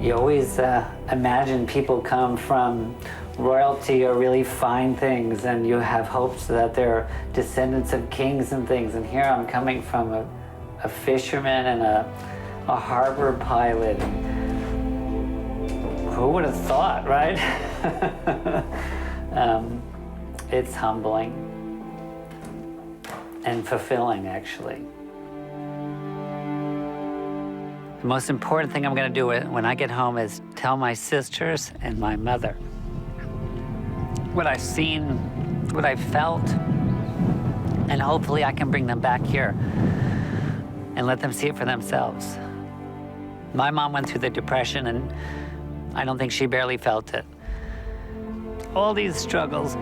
You always imagine people come from royalty or really fine things, and you have hopes that they're descendants of kings and things. And here I'm coming from a fisherman and a harbor pilot. Who would have thought, right? It's humbling and fulfilling, actually. The most important thing I'm going to do when I get home is tell my sisters and my mother what I've seen, what I've felt, and hopefully I can bring them back here and let them see it for themselves. My mom went through the Depression, and I don't think she barely felt it. All these struggles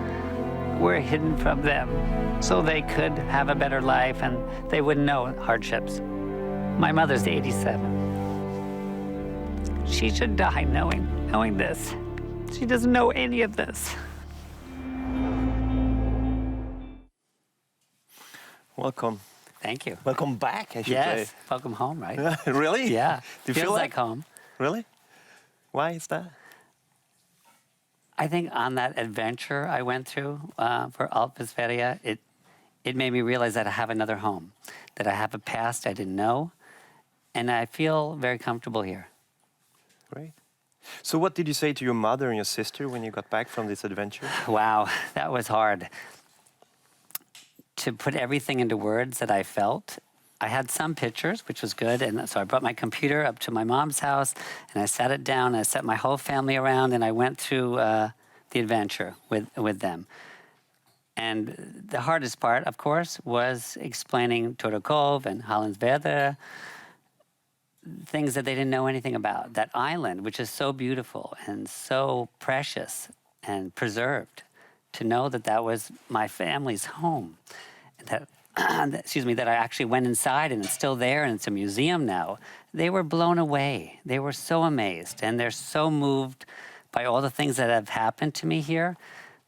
were hidden from them so they could have a better life and they wouldn't know hardships. My mother's 87. She should die knowing this. She doesn't know any of this. Welcome. Thank you. Welcome back, I should yes, say. welcome home, right? Really? Yeah. Do you Feels feel like home. Really? Why is that? I think on that adventure I went through for Allt, Sverige, it made me realize that I have another home, that I have a past I didn't know, and I feel very comfortable here. Great. So what did you say to your mother and your sister when you got back from this adventure? Wow, that was hard. To put everything into words that I felt. I had some pictures, which was good, and so I brought my computer up to my mom's house, and I sat it down, and I set my whole family around, and I went through the adventure with them. And the hardest part, of course, was explaining Torekov and Hallandsväder, things that they didn't know anything about. That island, which is so beautiful and so precious and preserved, to know that that was my family's home. That, excuse me, that I actually went inside and it's still there and it's a museum now. They were blown away. They were so amazed, and they're so moved by all the things that have happened to me here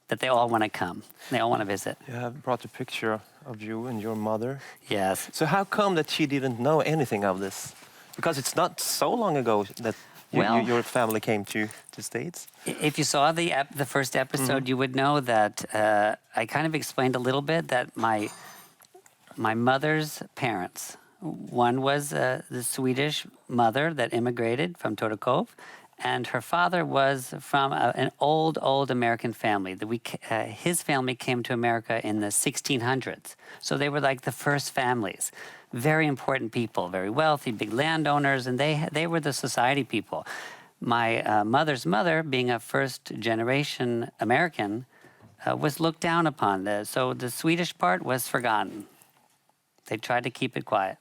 that they all want to come. They all want to visit. You have brought a picture of you and your mother. Yes. So how come that she didn't know anything of this? Because it's not so long ago that your family came to the States. If you saw the first episode, you would know that I kind of explained a little bit that my mother's parents, one was the Swedish mother that immigrated from Torekov, and her father was from an old American family. His family came to America in the 1600s, so they were like the first families. Very important people, very wealthy, big landowners, and they were the society people. My mother's mother, being a first-generation American, was looked down upon. So the Swedish part was forgotten. They tried to keep it quiet.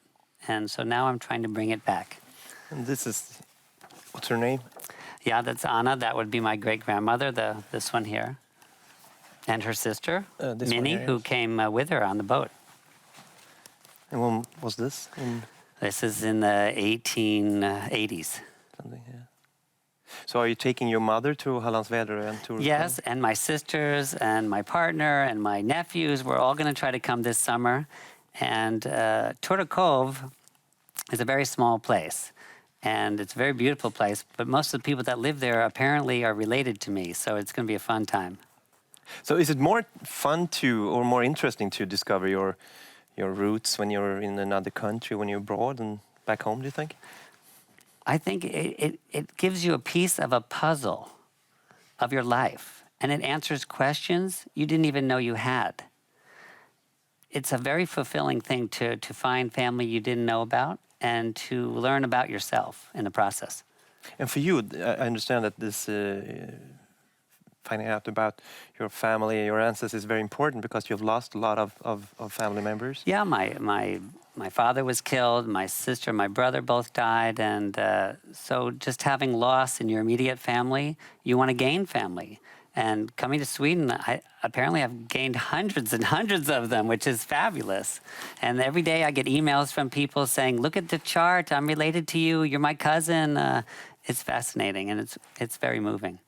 And so now I'm trying to bring it back. And this is, what's her name? Yeah, that's Anna. That would be my great-grandmother, this one here. And her sister, Minnie, who came with her on the boat. And when was this? This is in the 1880s. Something, yeah. So are you taking your mother to Hallandsväder and to... Yes, and my sisters and my partner and my nephews, we're all going to try to come this summer. And Torekov is a very small place. And it's a very beautiful place. But most of the people that live there apparently are related to me. So it's going to be a fun time. So is it more fun or more interesting to discover your roots when you're in another country, when you're abroad and back home, do you think? I think it gives you a piece of a puzzle of your life, and it answers questions you didn't even know you had. It's a very fulfilling thing to find family you didn't know about and to learn about yourself in the process. And for you, I understand that this finding out about your family, your ancestors is very important because you've lost a lot of family members. Yeah, my father was killed, my sister, my brother both died, and so just having loss in your immediate family, you want to gain family. And coming to Sweden, apparently I've gained hundreds and hundreds of them, which is fabulous. And every day I get emails from people saying, look at the chart, I'm related to you, you're my cousin. It's fascinating, and it's very moving.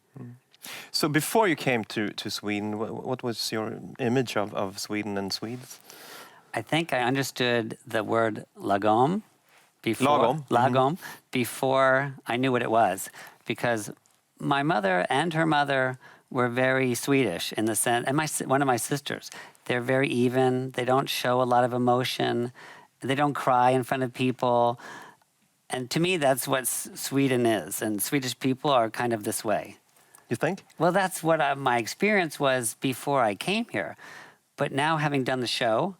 So before you came to Sweden, what was your image of Sweden and Swedes? I think I understood the word lagom before I knew what it was. because my mother and her mother were very Swedish in the sense, and one of my sisters. They're very even. They don't show a lot of emotion. They don't cry in front of people. And to me, that's what Sweden is. And Swedish people are kind of this way. You think? Well, that's what my experience was before I came here. But now, having done the show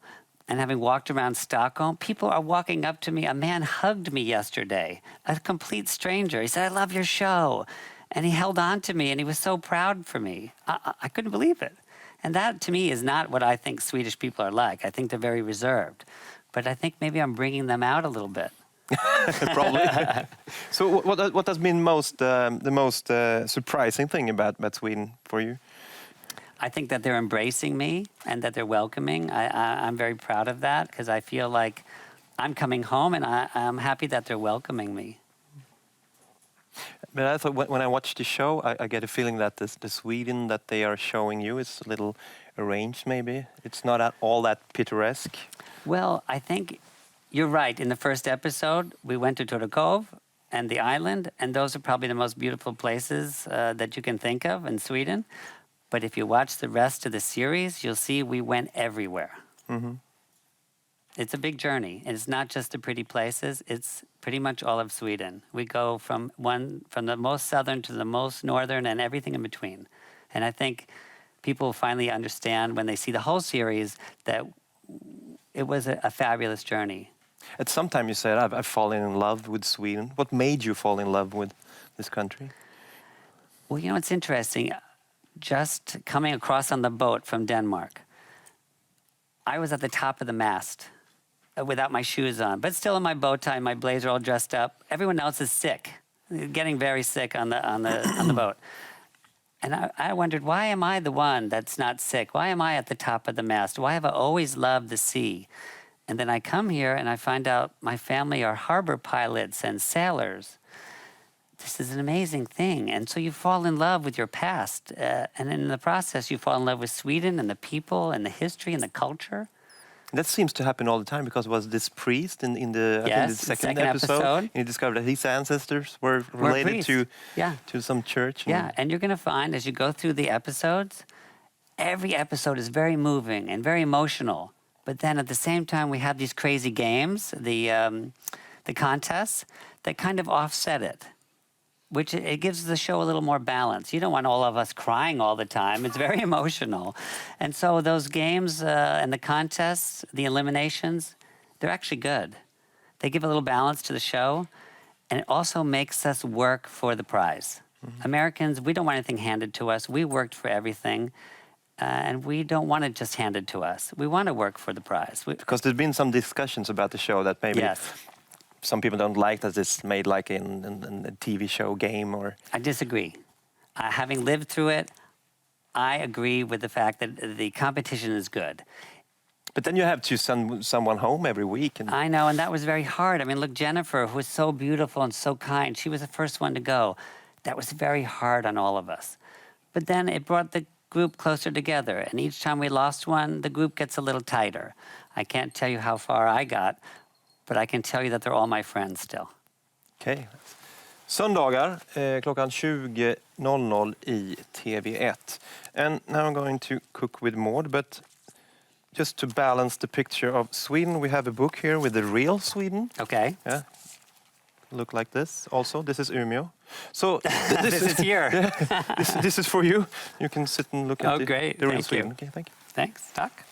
and having walked around Stockholm, people are walking up to me. A man hugged me yesterday, a complete stranger. He said, "I love your show." And he held on to me, and he was so proud for me. I couldn't believe it. And that, to me, is not what I think Swedish people are like. I think they're very reserved. But I think maybe I'm bringing them out a little bit. Probably. So what has been the most surprising thing about Sweden for you? I think that they're embracing me and that they're welcoming. I'm very proud of that because I feel like I'm coming home and I'm happy that they're welcoming me. But I thought when I watched the show, I get a feeling that the Sweden that they are showing you is a little arranged maybe. It's not at all that picturesque. Well, I think you're right. In the first episode, we went to Torekov and the island, and those are probably the most beautiful places that you can think of in Sweden. But if you watch the rest of the series, you'll see we went everywhere. Mm-hmm. It's a big journey. It's not just the pretty places. It's pretty much all of Sweden. We go from the most southern to the most northern and everything in between. And I think people finally understand when they see the whole series that it was a fabulous journey. At some time you said, I've fallen in love with Sweden. What made you fall in love with this country? Well, you know, it's interesting. Just coming across on the boat from Denmark, I was at the top of the mast without my shoes on, but still in my bow tie, my blazer all dressed up. Everyone else is sick, getting very sick on the boat. And I wondered, why am I the one that's not sick? Why am I at the top of the mast? Why have I always loved the sea? And then I come here and I find out my family are harbor pilots and sailors. This is an amazing thing. And so you fall in love with your past. And in the process, you fall in love with Sweden and the people and the history and the culture. That seems to happen all the time because it was this priest in the, I think the second episode. And he discovered that his ancestors were related to some church. Yeah, and you're going to find as you go through the episodes, every episode is very moving and very emotional. But then at the same time, we have these crazy games, the contests, that kind of offset it, which it gives the show a little more balance. You don't want all of us crying all the time. It's very emotional. And so those games and the contests, the eliminations, they're actually good. They give a little balance to the show, and it also makes us work for the prize. Mm-hmm. Americans, we don't want anything handed to us. We worked for everything, and we don't want it just handed to us. We want to work for the prize. Because there's been some discussions about the show that maybe... Yes. Some people don't like that it's made like in a TV show game or... I disagree. Having lived through it, I agree with the fact that the competition is good. But then you have to send someone home every week. And... I know, and that was very hard. I mean, look, Jennifer, who was so beautiful and so kind, she was the first one to go. That was very hard on all of us. But then it brought the group closer together, and each time we lost one, the group gets a little tighter. I can't tell you how far I got, but I can tell you that they're all my friends still. Okay. Söndagar klockan 20:00 i TV1. And now I'm going to cook with Maud, but just to balance the picture of Sweden, we have a book here with the real Sweden. Okay. Yeah. Look like this also. This is Umeå. So this is here. this is for you. You can sit and look at the great. real Thank Sweden. you. Okay, thank you. Thanks. Tack.